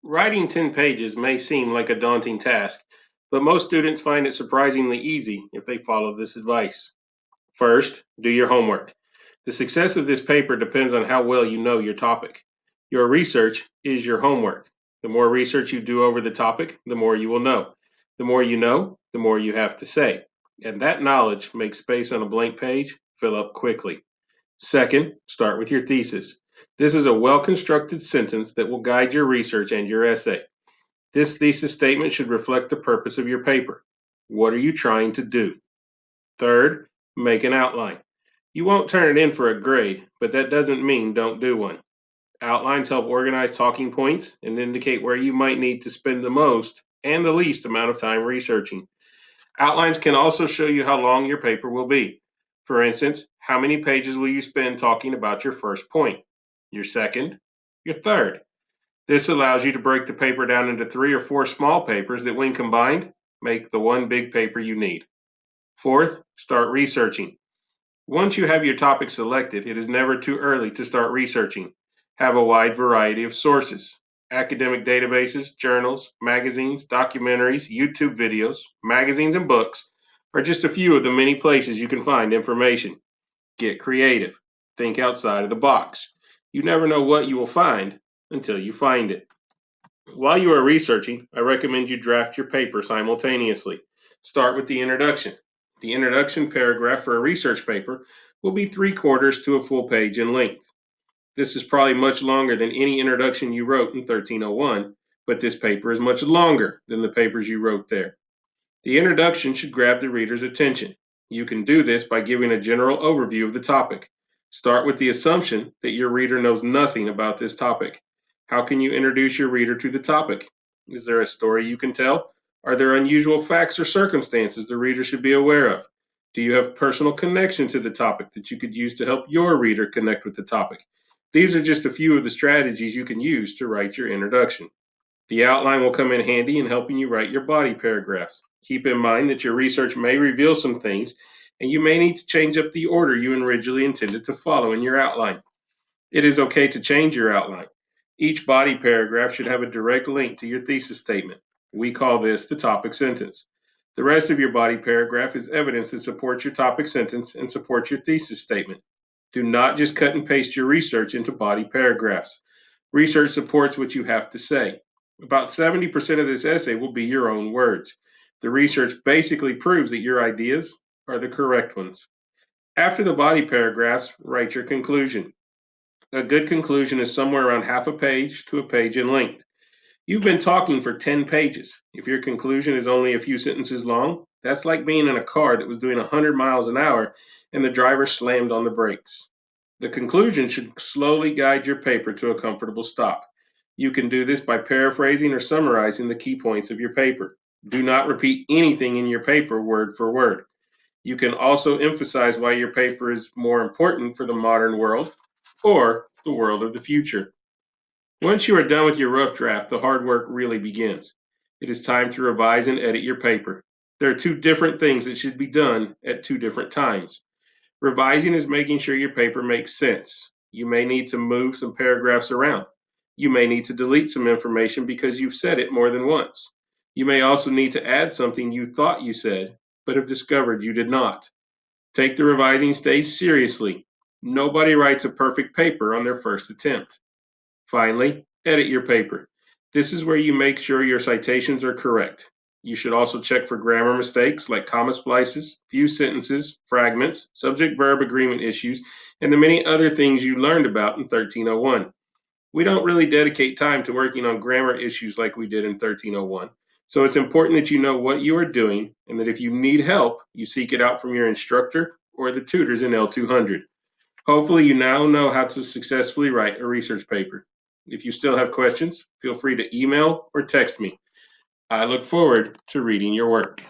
Writing 10 pages may seem like a daunting task, but most students find it surprisingly easy if they follow this advice. First, do your homework. The success of this paper depends on how well you know your topic. Your research is your homework. The more research you do over the topic, the more you will know. The more you know, the more you have to say. And that knowledge makes space on a blank page fill up quickly. Second, start with your thesis. This is a well constructed sentence that will guide your research and your essay. This thesis statement should reflect the purpose of your paper. What are you trying to do? Third, make an outline. You won't turn it in for a grade, but that doesn't mean don't do one. Outlines help organize talking points and indicate where you might need to spend the most and the least amount of time researching. Outlines can also show you how long your paper will be. For instance, how many pages will you spend talking about your first point, your second, your third? This allows you to break the paper down into 3 or 4 small papers that, when combined, make the one big paper you need. Fourth, start researching. Once you have your topic selected, it is never too early to start researching. Have a wide variety of sources. Academic databases, journals, magazines, documentaries, YouTube videos, magazines, and books are just a few of the many places you can find information. Get creative. Think outside of the box. You never know what you will find until you find it. While you are researching, I recommend you draft your paper simultaneously. Start with the introduction. The introduction paragraph for a research paper will be 3/4 to a full page in length. This is probably much longer than any introduction you wrote in 1301, but this paper is much longer than the papers you wrote there. The introduction should grab the reader's attention. You can do this by giving a general overview of the topic. Start with the assumption that your reader knows nothing about this topic. How can you introduce your reader to the topic? Is there a story you can tell? Are there unusual facts or circumstances the reader should be aware of? Do you have personal connection to the topic that you could use to help your reader connect with the topic? These are just a few of the strategies you can use to write your introduction. The outline will come in handy in helping you write your body paragraphs. Keep in mind that your research may reveal some things, and you may need to change up the order you originally intended to follow in your outline. It is okay to change your outline. Each body paragraph should have a direct link to your thesis statement. We call this the topic sentence. The rest of your body paragraph is evidence that supports your topic sentence and supports your thesis statement. Do not just cut and paste your research into body paragraphs. Research supports what you have to say. About 70% of this essay will be your own words. The research basically proves that your ideas are the correct ones. After the body paragraphs, write your conclusion. A good conclusion is somewhere around half a page to a page in length. You've been talking for 10 pages. If your conclusion is only a few sentences long, that's like being in a car that was doing 100 miles an hour and the driver slammed on the brakes. The conclusion should slowly guide your paper to a comfortable stop. You can do this by paraphrasing or summarizing the key points of your paper. Do not repeat anything in your paper word for word. You can also emphasize why your paper is more important for the modern world or the world of the future. Once you are done with your rough draft, the hard work really begins. It is time to revise and edit your paper. There are two different things that should be done at two different times. Revising is making sure your paper makes sense. You may need to move some paragraphs around. You may need to delete some information because you've said it more than once. You may also need to add something you thought you said, but have discovered you did not. Take the revising stage seriously. Nobody writes a perfect paper on their first attempt. Finally, edit your paper. This is where you make sure your citations are correct. You should also check for grammar mistakes like comma splices, few sentences, fragments, subject-verb agreement issues, and the many other things you learned about in 1301. We don't really dedicate time to working on grammar issues like we did in 1301, so it's important that you know what you are doing and that if you need help, you seek it out from your instructor or the tutors in L200. Hopefully, you now know how to successfully write a research paper. If you still have questions, feel free to email or text me. I look forward to reading your work.